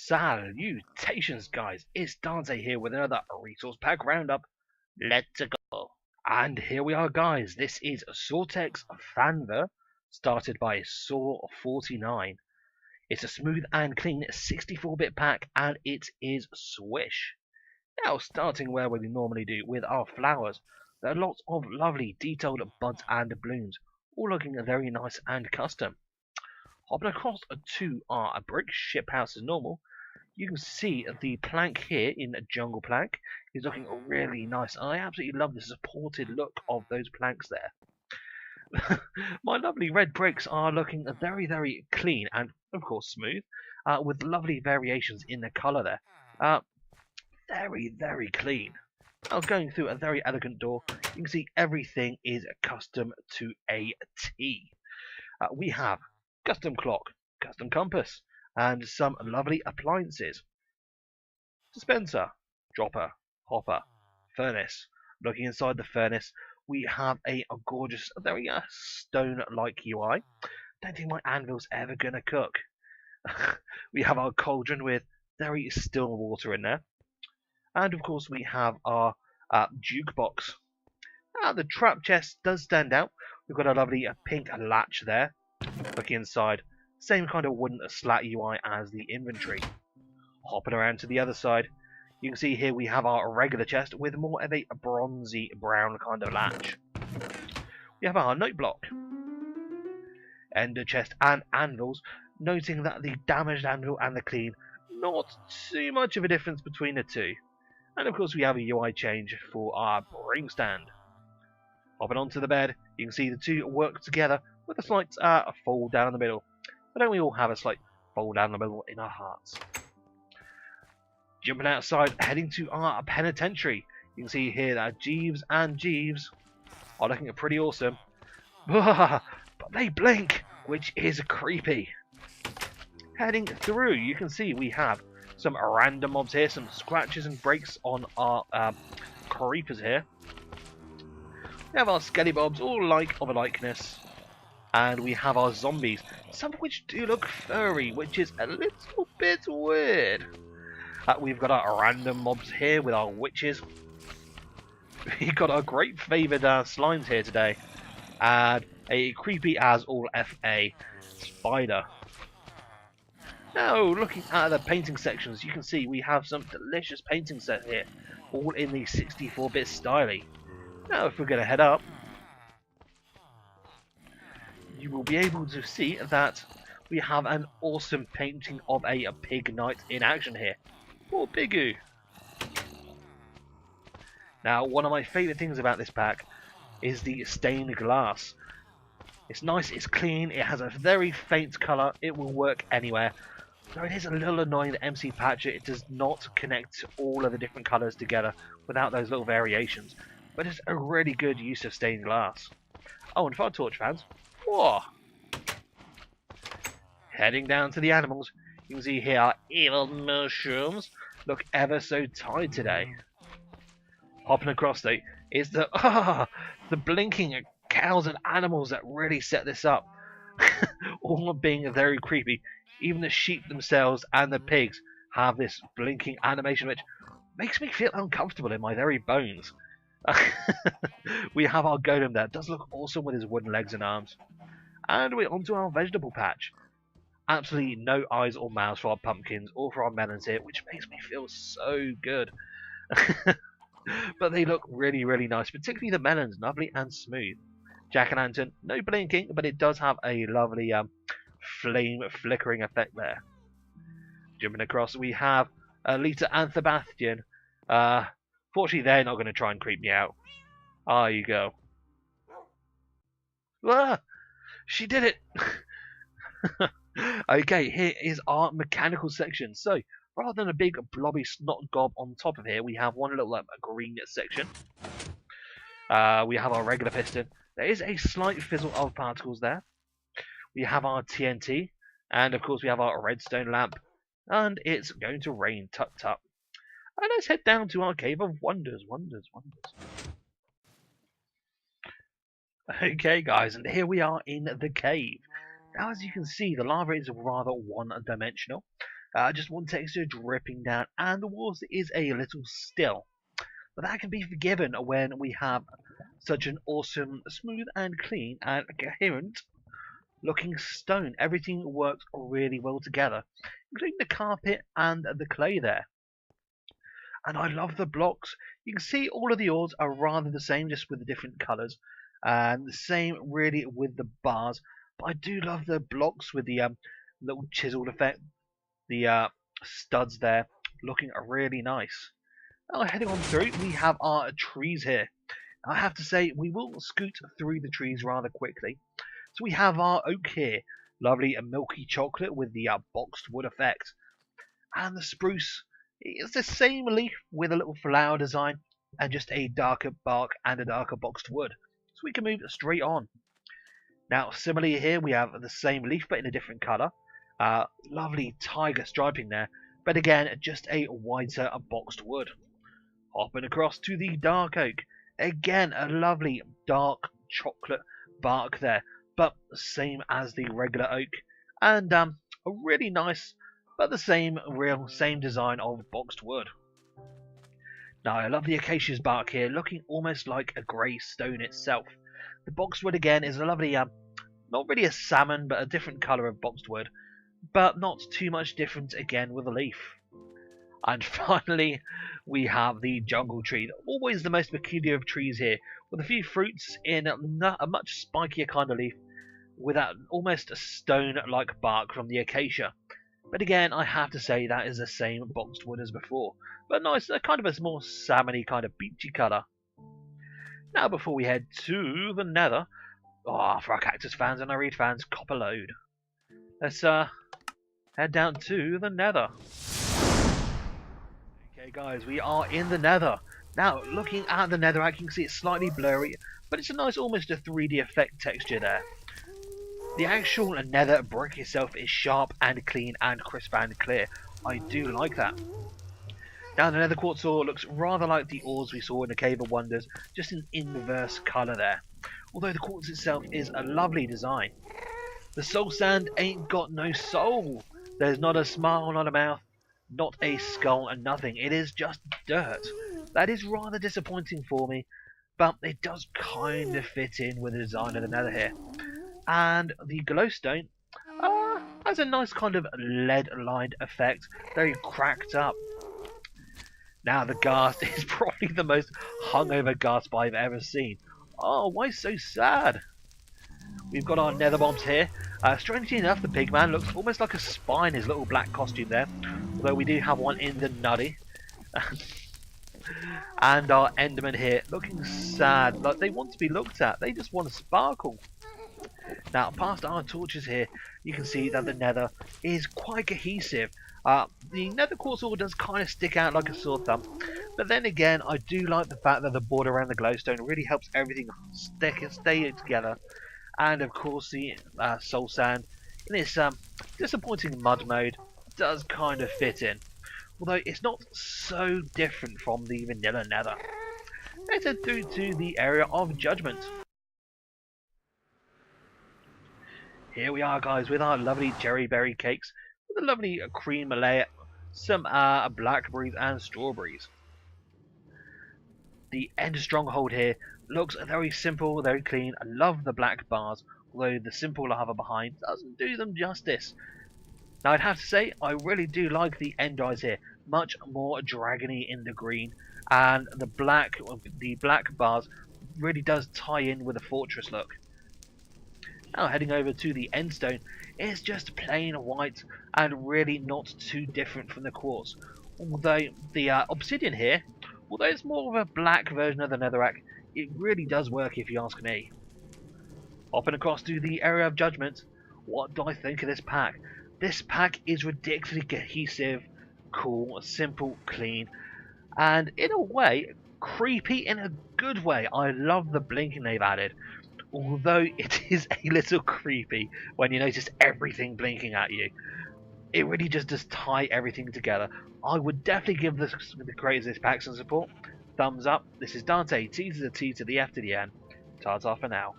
Salutations, guys! It's Dante here with another resource pack roundup. Let's go! And here we are, guys. This is Soartex Fanver, started by Saw49. It's a smooth and clean 64-bit pack, and it is swish. Now, starting where we normally do with our flowers, there are lots of lovely detailed buds and blooms, all looking very nice and custom. Hopping across to our brick ship house as normal, you can see the plank here in Jungle Plank is looking really nice. I absolutely love the supported look of those planks there. My lovely red bricks are looking very, very clean and, of course, smooth, with lovely variations in the colour there. Very, very clean. Now, going through a very elegant door, you can see everything is custom to a T. We have custom clock, custom compass, and some lovely appliances. Dispenser, dropper, hopper, furnace. Looking inside the furnace, we have a gorgeous, very stone-like UI. Don't think my anvil's ever gonna cook. We have our cauldron with very still water in there. And of course we have our jukebox. The trap chest does stand out. We've got a lovely pink latch there. Looking inside, same kind of wooden slat UI as the inventory. Hopping around to the other side, you can see here we have our regular chest with more of a bronzy brown kind of latch. We have our note block, ender chest and anvils, noting that the damaged anvil and the clean, not too much of a difference between the two. And of course we have a UI change for our ring stand. Hopping onto the bed, you can see the two work together with a slight fold down the middle. But don't we all have a slight fold down the middle in our hearts? Jumping outside, heading to our penitentiary. You can see here that Jeeves and Jeeves are looking pretty awesome. But they blink, which is creepy. Heading through, you can see we have some random mobs here, some scratches and breaks on our creepers here. We have our skelly bobs, all like of a likeness. And we have our zombies, some of which do look furry, which is a little bit weird. We've got our random mobs here with our witches. We've got our great favoured slimes here today. And a creepy as all FA spider. Now, looking at the painting sections, you can see we have some delicious painting set here, all in the 64-bit style. Now, if we're going to head up, you will be able to see that we have an awesome painting of a pig knight in action here. Poor Pigoo. Now, one of my favourite things about this pack is the stained glass. It's nice, it's clean, it has a very faint colour, it will work anywhere. Though it is a little annoying that MC Patcher, it does not connect all of the different colours together without those little variations. But it's a really good use of stained glass. Oh, and Fire Torch fans. Whoa! Heading down to the animals, you can see here our evil mushrooms look ever so tired today. Hopping across though is the blinking cows and animals that really set this up. All being very creepy. Even the sheep themselves and the pigs have this blinking animation which makes me feel uncomfortable in my very bones. We have our golem there. Does look awesome with his wooden legs and arms. And we're onto our vegetable patch. Absolutely no eyes or mouths for our pumpkins or for our melons here, which makes me feel so good. But they look really, really nice, particularly the melons, lovely and smooth. Jack-o'-lantern, no blinking, but it does have a lovely flame flickering effect there. Jumping across, we have Alita and Sebastian. Fortunately, they're not going to try and creep me out. Ah, you go. Ah, she did it! Okay, here is our mechanical section. So, rather than a big blobby snot gob on top of here, we have one little green section. We have our regular piston. There is a slight fizzle of particles there. We have our TNT, and of course we have our redstone lamp. And it's going to rain, tut tut. And let's head down to our Cave of Wonders, wonders. Okay guys, and here we are in the cave. Now as you can see, the lava is rather one-dimensional. Just one texture dripping down, and the walls is a little still. But that can be forgiven when we have such an awesome, smooth and clean and coherent looking stone. Everything works really well together, including the carpet and the clay there. And I love the blocks. You can see all of the oars are rather the same, just with the different colours, and the same really with the bars. But I do love the blocks with the little chiseled effect, the studs there, looking really nice. Now heading on through, we have our trees here. I have to say, we will scoot through the trees rather quickly. So we have our oak here, lovely milky chocolate with the boxed wood effect. And the spruce is the same leaf with a little flower design and just a darker bark and a darker boxed wood. So we can move straight on. Now similarly here we have the same leaf but in a different colour. Lovely tiger striping there, but again just a whiter boxed wood. Hopping across to the dark oak. Again a lovely dark chocolate bark there, but the same as the regular oak. And a really nice but the same design of boxed wood. Now I love the acacia's bark here, looking almost like a grey stone itself. The boxed wood again is a lovely, not really a salmon, but a different colour of boxed wood, but not too much different again with a leaf. And finally, we have the jungle tree, always the most peculiar of trees here, with a few fruits in a much spikier kind of leaf, with that almost a stone-like bark from the acacia. But again, I have to say that is the same boxed wood as before, but nice, kind of a more salmony kind of beachy colour. Now before we head to the nether, for our cactus fans and our reed fans, cop a load. Let's head down to the nether. Okay guys, we are in the nether. Now looking at the nether, I can see it's slightly blurry, but it's a nice almost a 3D effect texture there. The actual nether brick itself is sharp and clean and crisp and clear. I do like that. Now the nether quartz ore looks rather like the ores we saw in the Cave of Wonders, just in inverse colour there. Although the quartz itself is a lovely design. The soul sand ain't got no soul. There's not a smile, not a mouth, not a skull and nothing. It is just dirt. That is rather disappointing for me, but it does kind of fit in with the design of the nether here. And the glowstone has a nice kind of lead-lined effect, very cracked up. Now the ghast is probably the most hungover ghast I've ever seen. Oh, why so sad? We've got our nether bombs here. Strangely enough, the pigman looks almost like a spy in his little black costume there, although we do have one in the nutty. And our endermen here looking sad, like they want to be looked at. They just want to sparkle. Now, past our torches here, you can see that the nether is quite cohesive. The nether quartz ore does kind of stick out like a sore thumb, but then again, I do like the fact that the border around the glowstone really helps everything stay together. And of course, the soul sand in this disappointing mud mode does kind of fit in, although it's not so different from the vanilla nether. Let's head through to the area of judgment. Here we are guys with our lovely cherry berry cakes with a lovely cream layer, some blackberries and strawberries. The end stronghold here looks very simple, very clean. I love the black bars, although the simple lava behind doesn't do them justice. Now I'd have to say I really do like the end eyes here, much more dragony in the green, and the black bars really does tie in with the fortress look. Now heading over to the end stone, it's just plain white and really not too different from the quartz. Although the obsidian here, although it's more of a black version of the netherrack, it really does work if you ask me. Hopping across to the area of judgment, what do I think of this pack? This pack is ridiculously cohesive, cool, simple, clean, and in a way, creepy in a good way. I love the blinking they've added. Although it is a little creepy when you notice everything blinking at you. It really just does tie everything together. I would definitely give the creators of this pack some support. Thumbs up. This is Dante, T to the T to the F to the N. Ta-ta for now.